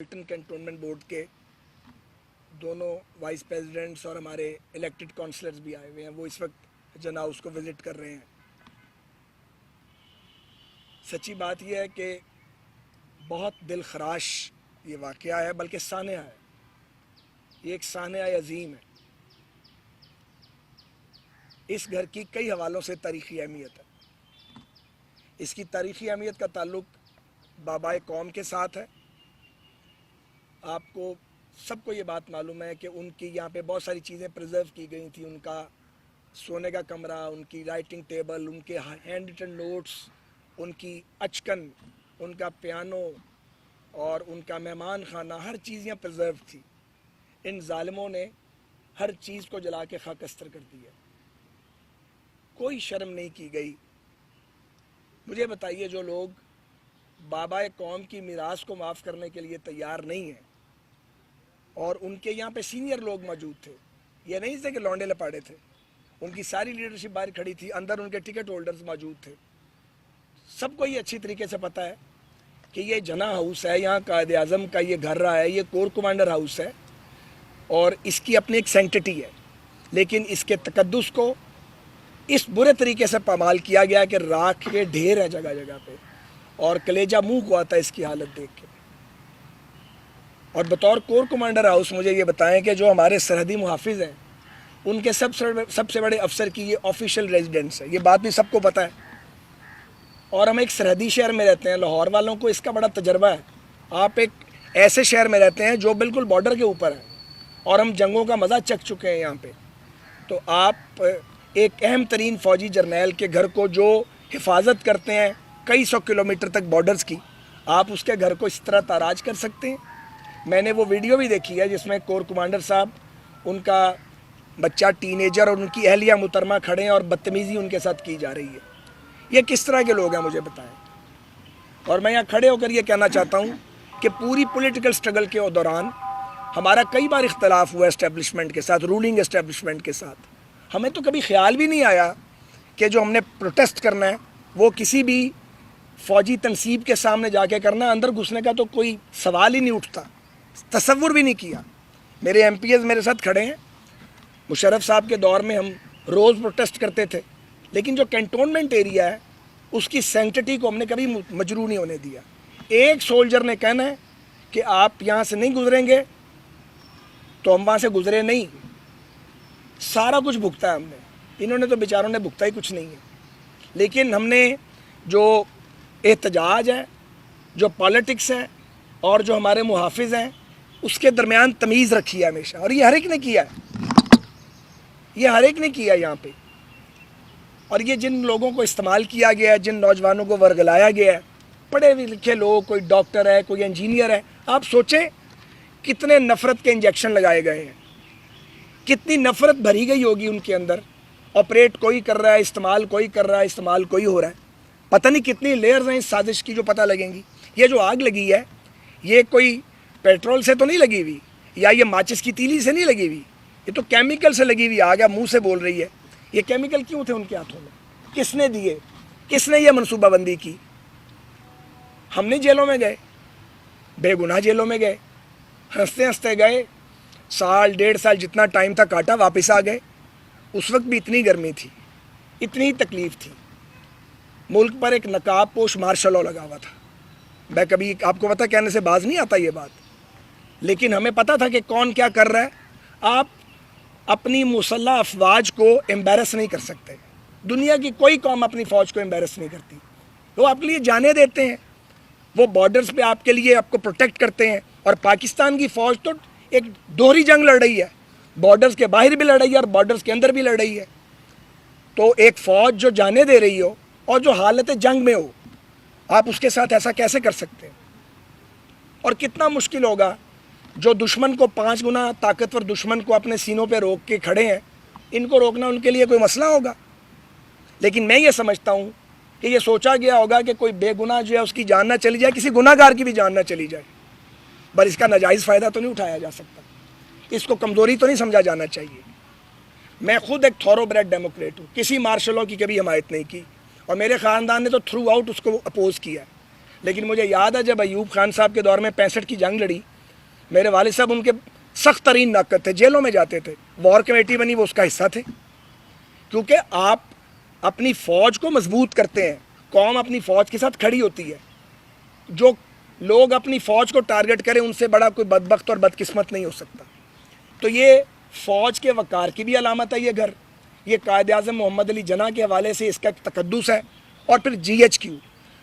Milton cantonment board کے دونوں voice presidents اور ہمارے الیکٹڈ کونسلرز بھی آئے ہوئے ہیں. وہ اس وقت جن ہاؤس کو وزٹ کر رہے ہیں. سچی بات یہ ہے کہ بہت دل خراش یہ واقعہ ہے، بلکہ سانحہ ہے. یہ ایک سانحہ عظیم ہے. اس گھر کی کئی حوالوں سے تاریخی اہمیت ہے. اس کی تاریخی اہمیت کا تعلق بابائے قوم کے ساتھ ہے. آپ کو سب کو یہ بات معلوم ہے کہ ان کی یہاں پہ بہت ساری چیزیں پریزرو کی گئی تھیں. ان کا سونے کا کمرہ، ان کی رائٹنگ ٹیبل، ان کے ہینڈ ریٹن نوٹس، ان کی اچکن، ان کا پیانو اور ان کا مہمان خانہ، ہر چیز یہاں پریزرو تھی. ان ظالموں نے ہر چیز کو جلا کے خاکستر کر دیا. کوئی شرم نہیں کی گئی. مجھے بتائیے، جو لوگ بابائے قوم کی میراث کو معاف کرنے کے لیے تیار نہیں ہیں، اور ان کے یہاں پہ سینئر لوگ موجود تھے، یہ نہیں تھے کہ لونڈے لپاڑے تھے، ان کی ساری لیڈرشپ باہر کھڑی تھی، اندر ان کے ٹکٹ ہولڈرز موجود تھے. سب کو یہ اچھی طریقے سے پتہ ہے کہ یہ جناح ہاؤس ہے، یہاں قائد اعظم کا یہ گھر رہا ہے، یہ کور کمانڈر ہاؤس ہے اور اس کی اپنی ایک سینکٹٹی ہے. لیکن اس کے تقدس کو اس برے طریقے سے پامال کیا گیا کہ راکھ کے ڈھیر ہے جگہ جگہ پہ، اور کلیجہ منہ کو آتا ہے اس کی حالت دیکھ کے. اور بطور کور کمانڈر ہاؤس مجھے یہ بتائیں کہ جو ہمارے سرحدی محافظ ہیں، ان کے سب سے بڑے افسر کی یہ آفیشیل ریزیڈنس ہے. یہ بات بھی سب کو پتہ ہے. اور ہم ایک سرحدی شہر میں رہتے ہیں. لاہور والوں کو اس کا بڑا تجربہ ہے. آپ ایک ایسے شہر میں رہتے ہیں جو بالکل بارڈر کے اوپر ہے، اور ہم جنگوں کا مزہ چکھ چکے ہیں یہاں پہ. تو آپ ایک اہم ترین فوجی جرنیل کے گھر کو جو حفاظت کرتے ہیں کئی سو کلومیٹر تک بارڈرز کی، آپ اس کے گھر کو اس طرح تاراج کر سکتے ہیں؟ میں نے وہ ویڈیو بھی دیکھی ہے جس میں کور کمانڈر صاحب، ان کا بچہ ٹین ایجر اور ان کی اہلیہ محترمہ کھڑے ہیں اور بدتمیزی ان کے ساتھ کی جا رہی ہے. یہ کس طرح کے لوگ ہیں مجھے بتائیں. اور میں یہاں کھڑے ہو کر یہ کہنا چاہتا ہوں کہ پوری پولیٹیکل سٹرگل کے دوران ہمارا کئی بار اختلاف ہوا اسٹیبلشمنٹ کے ساتھ، رولنگ اسٹیبلشمنٹ کے ساتھ. ہمیں تو کبھی خیال بھی نہیں آیا کہ جو ہم نے پروٹیسٹ کرنا ہے وہ کسی بھی فوجی تنصیب کے سامنے جا کے کرنا. اندر گھسنے کا تو کوئی سوال ہی نہیں اٹھتا، تصور بھی نہیں کیا. میرے ایم پی ایز میرے ساتھ کھڑے ہیں. مشرف صاحب کے دور میں ہم روز پروٹیسٹ کرتے تھے، لیکن جو کنٹونمنٹ ایریا ہے اس کی سینکٹٹی کو ہم نے کبھی مجروح نہیں ہونے دیا. ایک سولجر نے کہنا ہے کہ آپ یہاں سے نہیں گزریں گے تو ہم وہاں سے گزرے نہیں. سارا کچھ بھگتا ہے ہم نے. انہوں نے تو بیچاروں نے بھگتا ہی کچھ نہیں ہے. لیکن ہم نے جو احتجاج ہے، جو پالیٹکس ہے، اور جو ہمارے محافظ ہیں، اس کے درمیان تمیز رکھی ہے ہمیشہ. اور یہ ہر ایک نے کیا ہے. یہ ہر ایک نے کیا یہاں پہ. اور یہ جن لوگوں کو استعمال کیا گیا ہے، جن نوجوانوں کو ورگلایا گیا ہے، پڑھے لکھے لوگ، کوئی ڈاکٹر ہے، کوئی انجینئر ہے، آپ سوچیں کتنے نفرت کے انجیکشن لگائے گئے ہیں، کتنی نفرت بھری گئی ہوگی ان کے اندر. آپریٹ کوئی کر رہا ہے، استعمال کوئی کر رہا ہے، استعمال کوئی ہو رہا ہے. پتہ نہیں کتنی لیئرز ہیں اس سازش کی جو پتہ لگیں گی. یہ جو آگ لگی ہے یہ کوئی پیٹرول سے تو نہیں لگی ہوئی، یا یہ ماچس کی تیلی سے نہیں لگی ہوئی، یہ تو کیمیکل سے لگی ہوئی آگ ہے. منہ سے بول رہی ہے. یہ کیمیکل کیوں تھے ان کے ہاتھوں میں؟ کس نے دیے؟ کس نے یہ منصوبہ بندی کی؟ ہم نہیں جیلوں میں گئے، بے گناہ جیلوں میں گئے، ہنستے ہنستے گئے. سال ڈیڑھ سال جتنا ٹائم تھا کاٹا، واپس آ گئے. اس وقت بھی اتنی گرمی تھی، اتنی تکلیف تھی. ملک پر ایک نقاب پوش مارشل لاء لگا ہوا تھا. میں کبھی آپ کو پتہ کہنے سے باز نہیں آتا یہ بات، لیکن ہمیں پتہ تھا کہ کون کیا کر رہا ہے. آپ اپنی مسلح افواج کو امبیرس نہیں کر سکتے. دنیا کی کوئی قوم اپنی فوج کو امبیرس نہیں کرتی. وہ آپ کے لیے جانے دیتے ہیں، وہ بارڈرز پہ آپ کے لیے آپ کو پروٹیکٹ کرتے ہیں. اور پاکستان کی فوج تو ایک دوہری جنگ لڑ رہی ہے، بارڈرز کے باہر بھی لڑ رہی ہے اور بارڈرز کے اندر بھی لڑ رہی ہے. تو ایک فوج جو جانے دے رہی ہو اور جو حالت جنگ میں ہو، آپ اس کے ساتھ ایسا کیسے کر سکتے ہیں؟ اور کتنا مشکل ہوگا جو دشمن کو 5 گنا طاقتور دشمن کو اپنے سینوں پہ روک کے کھڑے ہیں. ان کو روکنا ان کے لیے کوئی مسئلہ ہوگا؟ لیکن میں یہ سمجھتا ہوں کہ یہ سوچا گیا ہوگا کہ کوئی بے گناہ جو ہے اس کی جان نہ چلی جائے، کسی گناہ گار کی بھی جان نہ چلی جائے. پر اس کا ناجائز فائدہ تو نہیں اٹھایا جا سکتا، اس کو کمزوری تو نہیں سمجھا جانا چاہیے. میں خود ایک تھورو بریڈ ڈیموکریٹ ہوں، کسی مارشل لاء کی کبھی حمایت نہیں کی، اور میرے خاندان نے تو تھرو آؤٹ اس کو اپوز کیا ہے. لیکن مجھے یاد ہے جب ایوب خان صاحب کے دور میں 65 کی جنگ لڑی، میرے والد صاحب ان کے سخت ترین ناقد تھے، جیلوں میں جاتے تھے، وار کمیٹی بنی وہ اس کا حصہ تھے، کیونکہ آپ اپنی فوج کو مضبوط کرتے ہیں، قوم اپنی فوج کے ساتھ کھڑی ہوتی ہے، جو لوگ اپنی فوج کو ٹارگٹ کریں ان سے بڑا کوئی بدبخت اور بدقسمت نہیں ہو سکتا۔ تو یہ فوج کے وقار کی بھی علامت ہے یہ گھر، یہ قائد اعظم محمد علی جناح کے حوالے سے اس کا تقدس ہے، اور پھر جی ایچ کیو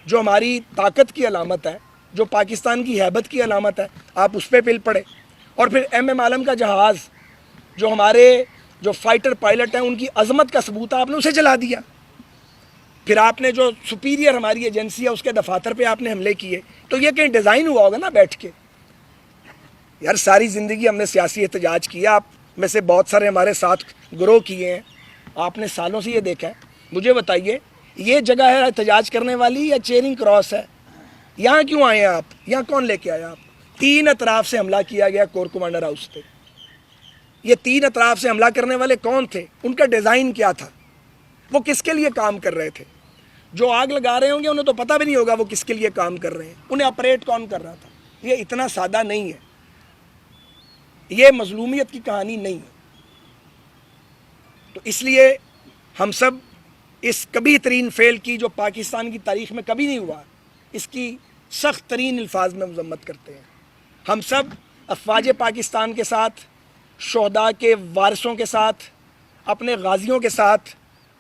جو ہماری طاقت کی علامت ہے، جو پاکستان کی ہیبت کی علامت ہے، آپ اس پہ پل پڑے، اور پھر ایم عالم کا جہاز جو ہمارے جو فائٹر پائلٹ ہیں ان کی عظمت کا ثبوت ہے، آپ نے اسے جلا دیا۔ پھر آپ نے جو سپیریئر ہماری ایجنسی ہے اس کے دفاتر پہ آپ نے حملے کیے، تو یہ کہیں ڈیزائن ہوا ہوگا نا بیٹھ کے؟ یار ساری زندگی ہم نے سیاسی احتجاج کیا، آپ میں سے بہت سارے ہمارے ساتھ گروہ کیے ہیں، آپ نے سالوں سے یہ دیکھا ہے، مجھے بتائیے یہ جگہ ہے احتجاج کرنے والی یا چیرنگ کراس ہے؟ یہاں کیوں آئے ہیں آپ؟ یہاں کون لے کے آیا آپ؟ 3 اطراف سے حملہ کیا گیا کور کمانڈر ہاؤس پہ۔ یہ 3 اطراف سے حملہ کرنے والے کون تھے؟ ان کا ڈیزائن کیا تھا؟ وہ کس کے لیے کام کر رہے تھے؟ جو آگ لگا رہے ہوں گے انہیں تو پتہ بھی نہیں ہوگا وہ کس کے لیے کام کر رہے ہیں، انہیں آپریٹ کون کر رہا تھا۔ یہ اتنا سادہ نہیں ہے، یہ مظلومیت کی کہانی نہیں ہے۔ تو اس لیے ہم سب اس کبھی ترین فعل کی جو پاکستان کی تاریخ میں کبھی نہیں ہوا، اس کی سخت ترین الفاظ میں مذمت کرتے ہیں۔ ہم سب افواج پاکستان کے ساتھ، شہداء کے وارثوں کے ساتھ، اپنے غازیوں کے ساتھ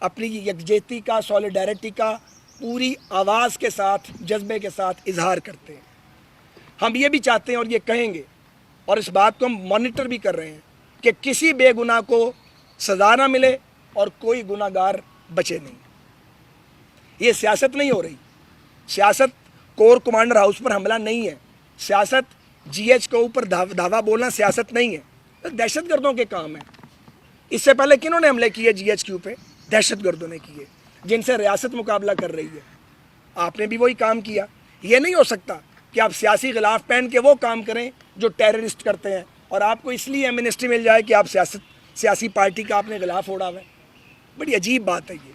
اپنی یکجہتی کا، سولیڈیرٹی کا پوری آواز کے ساتھ، جذبے کے ساتھ اظہار کرتے ہیں۔ ہم یہ بھی چاہتے ہیں اور یہ کہیں گے، اور اس بات کو ہم مانیٹر بھی کر رہے ہیں کہ کسی بے گناہ کو سزا نہ ملے اور کوئی گناہ گار بچے نہیں۔ یہ سیاست نہیں ہو رہی، سیاست کور کمانڈر ہاؤس پر حملہ نہیں ہے، سیاست جی ایچ کے اوپر دھاوا بولنا سیاست نہیں ہے، دہشت گردوں کے کام ہے۔ اس سے پہلے کنہوں نے حملے کیے جی ایچ کیو پہ؟ دہشت گردوں نے کیے، جن سے ریاست مقابلہ کر رہی ہے۔ آپ نے بھی وہی کام کیا۔ یہ نہیں ہو سکتا کہ آپ سیاسی غلاف پہن کے وہ کام کریں جو ٹیررسٹ کرتے ہیں، اور آپ کو اس لیے منسٹری مل جائے کہ آپ سیاسی پارٹی کا آپ نے غلاف اوڑا ہوا ہے۔ بڑی عجیب بات ہے یہ۔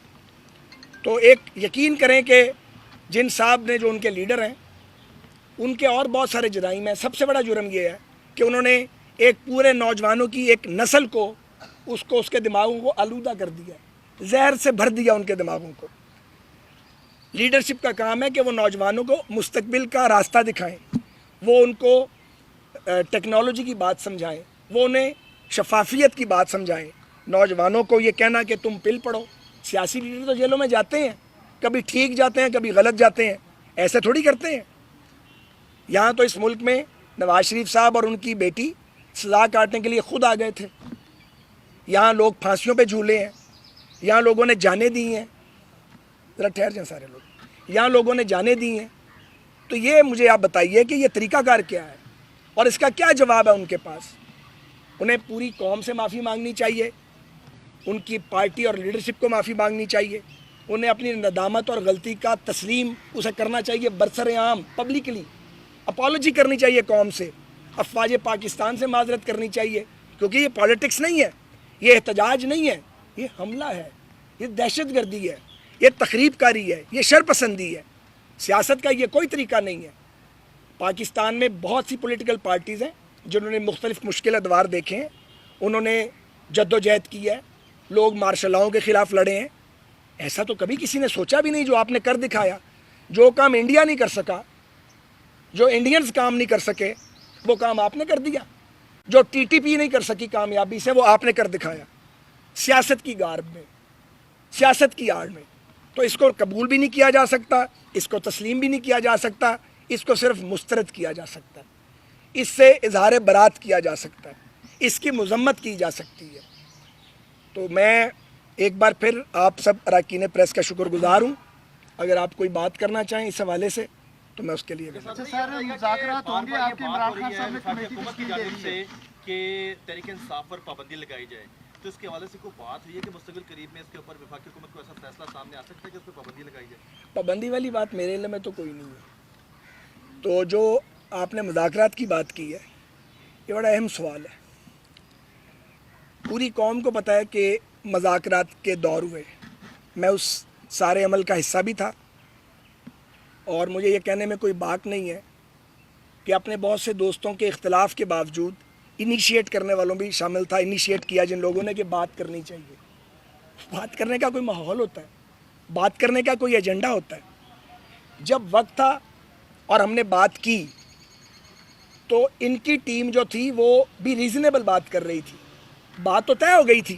تو ایک یقین کریں کہ جن صاحب نے جو ان کے لیڈر ہیں ان کے اور بہت سارے جرائم ہیں، سب سے بڑا جرم یہ ہے کہ انہوں نے ایک پورے نوجوانوں کی ایک نسل کو اس کے دماغوں کو آلودہ کر دیا، زہر سے بھر دیا ان کے دماغوں کو۔ لیڈرشپ کا کام ہے کہ وہ نوجوانوں کو مستقبل کا راستہ دکھائیں، وہ ان کو ٹیکنالوجی کی بات سمجھائیں، وہ انہیں شفافیت کی بات سمجھائیں۔ نوجوانوں کو یہ کہنا کہ تم پل پڑو، سیاسی لیڈر تو جیلوں میں جاتے ہیں، کبھی ٹھیک جاتے ہیں کبھی غلط جاتے ہیں، ایسے تھوڑی کرتے ہیں۔ یہاں تو اس ملک میں نواز شریف صاحب اور ان کی بیٹی سزا کاٹنے کے لیے خود آ گئے تھے، یہاں لوگ پھانسیوں پہ جھولے ہیں، یہاں لوگوں نے جانیں دی ہیں، ذرا ٹھہر جائیں سارے لوگ، یہاں لوگوں نے جانیں دی ہیں۔ تو یہ مجھے آپ بتائیے کہ یہ طریقہ کار کیا ہے اور اس کا کیا جواب ہے ان کے پاس؟ انہیں پوری قوم سے معافی مانگنی چاہیے، ان کی پارٹی اور لیڈرشپ کو معافی مانگنی چاہیے، انہیں اپنی ندامت اور غلطی کا تسلیم اسے کرنا چاہیے برسر عام، پبلکلی اپالوجی کرنی چاہیے قوم سے، افواج پاکستان سے معذرت کرنی چاہیے، کیونکہ یہ پالیٹکس نہیں ہے، یہ احتجاج نہیں ہے، یہ حملہ ہے، یہ دہشت گردی ہے، یہ تخریب کاری ہے، یہ شر پسندی ہے۔ سیاست کا یہ کوئی طریقہ نہیں ہے۔ پاکستان میں بہت سی پولیٹیکل پارٹیز ہیں جنہوں نے مختلف مشکل ادوار دیکھے ہیں، انہوں نے جد و جہد کی ہے، لوگ مارشل لاؤں کے خلاف لڑے ہیں۔ ایسا تو کبھی کسی نے سوچا بھی نہیں جو آپ نے کر دکھایا۔ جو کام انڈیا نہیں کر سکا، جو انڈینز کام نہیں کر سکے، وہ کام آپ نے کر دیا۔ جو ٹی ٹی پی نہیں کر سکی کامیابی سے، وہ آپ نے کر دکھایا، سیاست کی گارب میں، سیاست کی آڑ میں۔ تو اس کو قبول بھی نہیں کیا جا سکتا، اس کو تسلیم بھی نہیں کیا جا سکتا، اس کو صرف مسترد کیا جا سکتا ہے، اس سے اظہار برات کیا جا سکتا ہے، اس کی مذمت کی جا سکتی ہے۔ تو میں ایک بار پھر آپ سب اراکین پریس کا شکر گزار ہوں۔ اگر آپ کوئی بات کرنا چاہیں اس حوالے سے تو میں اس کے لیے مذاکرات ہوں گے آپ کے عمران خان صاحب نے کمیٹی حکومت کی جانب سے کہ تحریک انصاف پر پابندی لگائی جائے، تو اس کے حوالے سے کوئی بات ہوئی ہے کہ مستقبل قریب میں اس کے اوپر وفاقی حکومت کو ایسا فیصلہ سامنے آ سکتا ہے کہ اس پہ پابندی لگائی جائے؟ پابندی والی بات میرے علم میں تو کوئی نہیں ہے۔ تو جو آپ نے مذاکرات کی بات کی ہے یہ بڑا اہم سوال ہے۔ پوری قوم کو پتہ ہے کہ مذاکرات کے دور ہوئے، میں اس سارے عمل کا حصہ بھی تھا، اور مجھے یہ کہنے میں کوئی باک نہیں ہے کہ اپنے بہت سے دوستوں کے اختلاف کے باوجود انیشیٹ کرنے والوں بھی شامل تھا، انیشیٹ کیا جن لوگوں نے کہ بات کرنی چاہیے. بات کرنے کا کوئی ماحول ہوتا ہے، بات کرنے کا کوئی ایجنڈا ہوتا ہے. جب وقت تھا اور ہم نے بات کی تو ان کی ٹیم جو تھی وہ بھی ریزنیبل بات کر رہی تھی. بات تو طے ہو گئی تھی،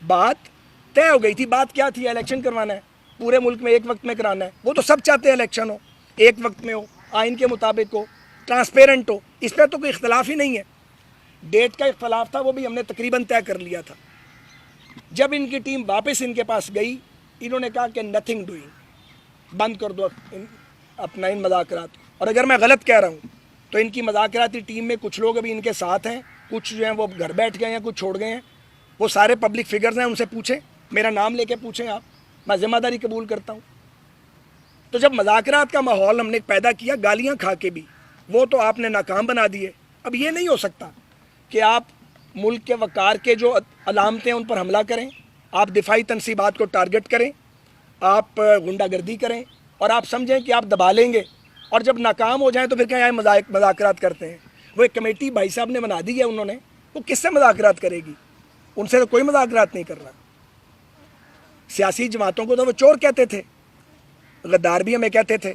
بات کیا تھی؟ الیکشن کروانا ہے پورے ملک میں، ایک وقت میں کرانا ہے. وہ تو سب چاہتے ہیں الیکشن ہو، ایک وقت میں ہو، آئین کے مطابق ہو، ٹرانسپیرنٹ ہو. اس پہ تو کوئی اختلاف ہی نہیں ہے. ڈیٹ کا اختلاف تھا، وہ بھی ہم نے تقریباً طے کر لیا تھا. جب ان کی ٹیم واپس ان کے پاس گئی، انہوں نے کہا کہ نتھنگ ڈوئنگ، بند کر دو اپنا ان مذاکرات. اور اگر میں غلط کہہ رہا ہوں تو ان کی مذاکراتی ٹیم میں کچھ لوگ ابھی ان کے ساتھ ہیں، کچھ جو ہیں وہ گھر بیٹھ گئے ہیں، کچھ چھوڑ گئے ہیں. وہ سارے پبلک فگرز ہیں، ان سے پوچھیں، میرا نام لے کے پوچھیں آپ، میں ذمہ داری قبول کرتا ہوں. تو جب مذاکرات کا ماحول ہم نے پیدا کیا گالیاں کھا کے بھی، وہ تو آپ نے ناکام بنا دیے. اب یہ نہیں ہو سکتا کہ آپ ملک کے وقار کے جو علامتیں ان پر حملہ کریں، آپ دفاعی تنصیبات کو ٹارگٹ کریں، آپ غنڈہ گردی کریں اور آپ سمجھیں کہ آپ دبا لیں گے، اور جب ناکام ہو جائیں تو پھر کیا یہاں مذاکرات کرتے ہیں. وہ ایک کمیٹی بھائی صاحب نے بنا دی ہے انہوں نے، وہ کس سے مذاکرات کرے گی؟ ان سے تو کوئی مذاکرات نہیں کر رہا. سیاسی جماعتوں کو تو وہ چور کہتے تھے، غدار بھی ہمیں کہتے تھے.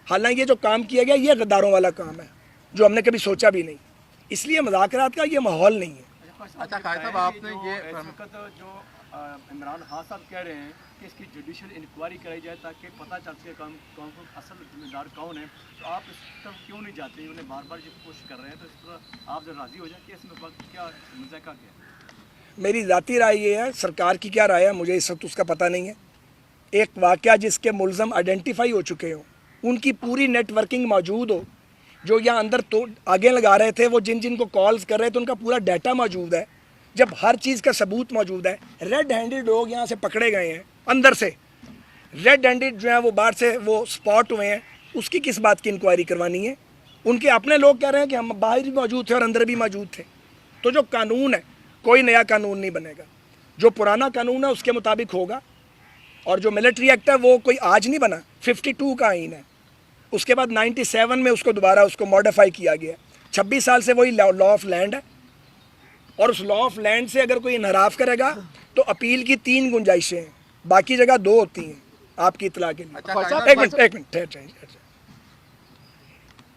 حالانکہ یہ جو کام کیا گیا یہ غداروں والا کام ہے جو ہم نے کبھی سوچا بھی نہیں. اس لیے مذاکرات کا یہ ماحول نہیں ہے. اچھا قائد صاحب، آپ نے یہ اس وقت جو عمران خان صاحب کہہ رہے ہیں کہ اس کی جوڈیشل انکوائری کرائی جائے تاکہ پتہ چل سکے کون اصل ذمہ دار کون ہے، تو آپ اس طرف کیوں نہیں جاتے؟ انہیں بار بار یہ کوشش کر رہے ہیں، تو اس طرح آپ جو راضی ہو جائیں کہ اس میں وقت کیا مذائقہ کیا ہے؟ میری ذاتی رائے یہ ہے، سرکار کی کیا رائے ہے مجھے اس وقت اس کا پتہ نہیں ہے. ایک واقعہ جس کے ملزم آئیڈینٹیفائی ہو چکے ہوں، ان کی پوری نیٹ ورکنگ موجود ہو، جو یہاں اندر تو آگے لگا رہے تھے، وہ جن کو کالز کر رہے تھے ان کا پورا ڈیٹا موجود ہے. جب ہر چیز کا ثبوت موجود ہے، ریڈ ہینڈڈ لوگ یہاں سے پکڑے گئے ہیں، اندر سے ریڈ ہینڈڈ جو ہیں وہ باہر سے وہ سپاٹ ہوئے ہیں، اس کی کس بات کی انکوائری کروانی ہے؟ ان کے اپنے لوگ کہہ رہے ہیں کہ ہم باہر بھی موجود تھے اور اندر بھی موجود تھے. تو جو قانون ہے، کوئی نیا قانون نہیں بنے گا، جو پرانا قانون ہے اس کے مطابق ہوگا. اور جو ملٹری ایکٹ ہے وہ کوئی آج نہیں بنا، 52 کا آئین ہے. اس کے بعد 97 میں اس کو دوبارہ اس کو ماڈیفائی کیا گیا. 26 سال سے وہی لا آف لینڈ ہے، اور اس لا آف لینڈ سے اگر کوئی انحراف کرے گا تو اپیل کی 3 گنجائشیں ہیں، باقی جگہ 2 ہوتی ہیں. آپ کی اطلاع کے لیے ایک منٹ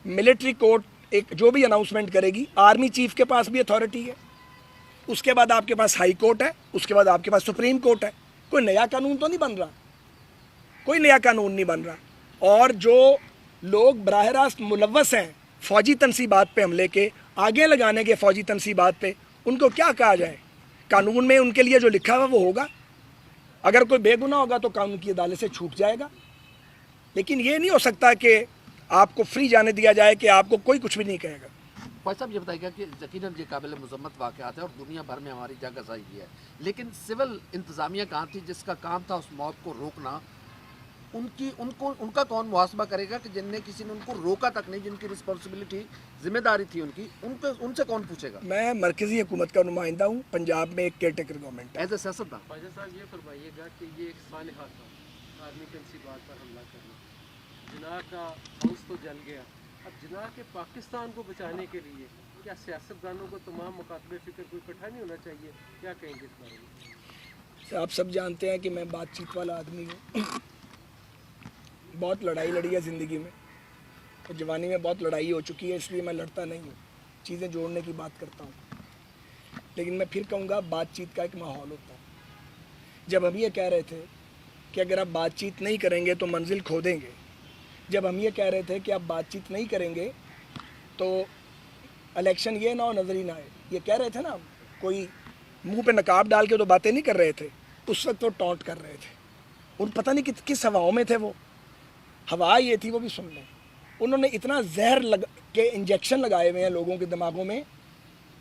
ملٹری کورٹ ایک جو بھی اناؤنسمنٹ کرے گی، آرمی چیف کے پاس بھی اتھارٹی ہے، اس کے بعد آپ کے پاس ہائی کورٹ ہے، اس کے بعد آپ کے پاس سپریم کورٹ ہے. کوئی نیا قانون تو نہیں بن رہا، کوئی نیا قانون نہیں بن رہا. اور جو لوگ براہ راست ملوث ہیں فوجی تنصیبات پہ حملے کے، آگے لگانے کے فوجی تنصیبات پہ، ان کو کیا کہا جائے؟ قانون میں ان کے لیے جو لکھا ہوا وہ ہوگا. اگر کوئی بے گناہ ہوگا تو قانون کی عدالت سے چھوٹ جائے گا. لیکن یہ نہیں ہو سکتا کہ آپ کو فری جانے دیا جائے کہ آپ کو کوئی کچھ بھی نہیں کہے گا. فوج صاحب یہ بتائیے گا کہ یقیناً یہ قابل مذمت واقعات ہے اور دنیا بھر میں ہماری جگہ ضائع ہے، لیکن سول انتظامیہ کہاں تھی جس کا کام تھا اس موت کو روکنا؟ ان کا کون محاسبہ کرے گا کہ جن نے کسی نے ان کو روکا تک نہیں، جن کی رسپانسبلٹی ذمہ داری تھی ان سے کون پوچھے گا؟ میں مرکزی حکومت کا نمائندہ ہوں، پنجاب میں ایک کیئر ٹیکر گورنمنٹ ہے. ایز اے سیاستدان خواجہ صاحب یہ فرمائیے گا کہ یہ ایک سانحہ تھا آرمی تنصیبات پر حملہ کرنا، جناح کا ہاؤس تو جل گیا، اب جناح کے پاکستان کو بچانے کے لیے کیا سیاستدانوں کو تمام مکاتب فکر کو اکٹھا نہیں ہونا چاہیے؟ کیا کہیں گے اس بارے میں؟ آپ سب جانتے ہیں کہ میں بات چیت والا آدمی ہوں. بہت لڑائی لڑی ہے زندگی میں، اور جوانی میں بہت لڑائی ہو چکی ہے، اس لیے میں لڑتا نہیں ہوں، چیزیں جوڑنے کی بات کرتا ہوں. لیکن میں پھر کہوں گا بات چیت کا ایک ماحول ہوتا ہے. جب ہم یہ کہہ رہے تھے کہ اگر آپ بات چیت نہیں کریں گے تو منزل کھو دیں گے، جب ہم یہ کہہ رہے تھے کہ آپ بات چیت نہیں کریں گے تو الیکشن یہ نہ ہو نظر ہی نہ آئے، یہ کہہ رہے تھے نا، کوئی منہ پہ نقاب ڈال کے تو باتیں نہیں کر رہے تھے. اس وقت وہ ٹونٹ کر رہے تھے، اور پتہ نہیں کس ہواؤں میں تھے. وہ ہوا یہ تھی، وہ بھی سن لیں. انہوں نے اتنا زہر کے انجیکشن لگائے ہوئے ہیں لوگوں کے دماغوں میں.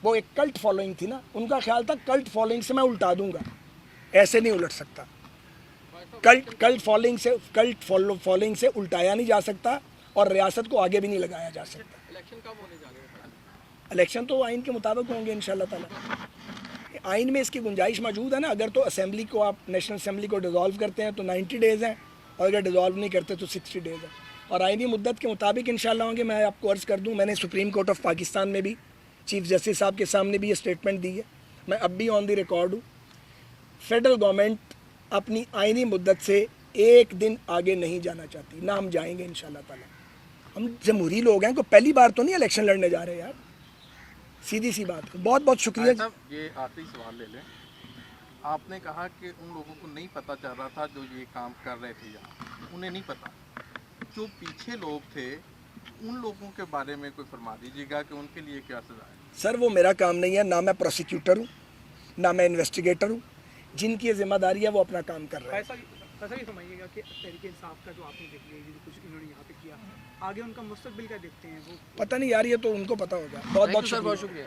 وہ ایک کلٹ فالوئنگ تھی نا، ان کا خیال تھا کلٹ فالوئنگ سے میں الٹا دوں گا. ایسے نہیں الٹ سکتا. کلٹ فالوئنگ سے الٹایا نہیں جا سکتا، اور ریاست کو آگے بھی نہیں لگایا جا سکتا. الیکشن کب ہونے جا رہے ہیں؟ الیکشن تو آئین کے مطابق ہوں گے انشاءاللہ تعالیٰ. آئین میں اس کی گنجائش موجود ہے نا. اگر تو اسمبلی کو آپ نیشنل اسمبلی کو ڈیزالو کرتے ہیں تو 90 ڈیز ہیں، اور اگر ڈیزالو نہیں کرتے تو 60 ڈیز ہے، اور آئندی مدت کے مطابق انشاءاللہ ہوں گے. میں آپ کو عرض کر دوں، میں نے سپریم کورٹ آف پاکستان میں بھی چیف جسٹس صاحب کے سامنے بھی یہ اسٹیٹمنٹ دی ہے. میں اب بھی آن دی ریکارڈ ہوں. فیڈرل گورنمنٹ اپنی آئینی مدت سے ایک دن آگے نہیں جانا چاہتی، نہ ہم جائیں گے انشاءاللہ تعالی. ہم جمہوری لوگ ہیں، کوئی پہلی بار تو نہیں الیکشن لڑنے جا رہے یار، سیدھی سی بات. بہت بہت شکریہ. صاحب یہ آخری سوال لے لیں. آپ نے کہا کہ ان لوگوں کو نہیں پتہ چل رہا تھا جو یہ کام کر رہے تھے یہاں، انہیں نہیں پتہ. جو پیچھے لوگ تھے ان لوگوں کے بارے میں کوئی فرما دیجیے گا کہ ان کے لیے کیا سزا ہے؟ سر وہ میرا کام نہیں ہے، نہ میں پروسیکیوٹر ہوں نہ میں انویسٹیگیٹر ہوں. جن کی یہ ذمہ داری ہے وہ اپنا کام کر رہے ہیں. ایسا بھی سمجھیے گا کہ تحریک انصاف کا جو آپ نے دیکھ لیا کچھ انہوں نے یہاں پہ کیا، آگے ان کا مستقبل کیا دیکھتے ہیں وہ پتہ نہیں یار، یہ تو ان کو پتہ ہوگا. بہت بہت شکریہ. بہت شکریہ.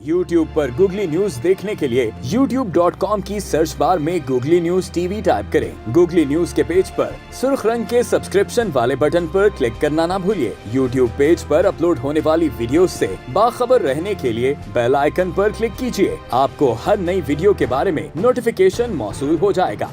YouTube پر گوگلی نیوز دیکھنے کے لیے youtube.com کی سرچ بار میں googly news T V type کریں. گوگلی نیوز کے پیج پر سرخ رنگ کے سبسکرپشن والے بٹن پر کلک کرنا نہ بھولیے. YouTube پیج پر اپلوڈ ہونے والی ویڈیوز سے باخبر رہنے کے لیے بیل آئیکن پر کلک کیجیے. آپ کو ہر نئی ویڈیو کے بارے میں نوٹیفیکیشن موصول ہو جائے گا.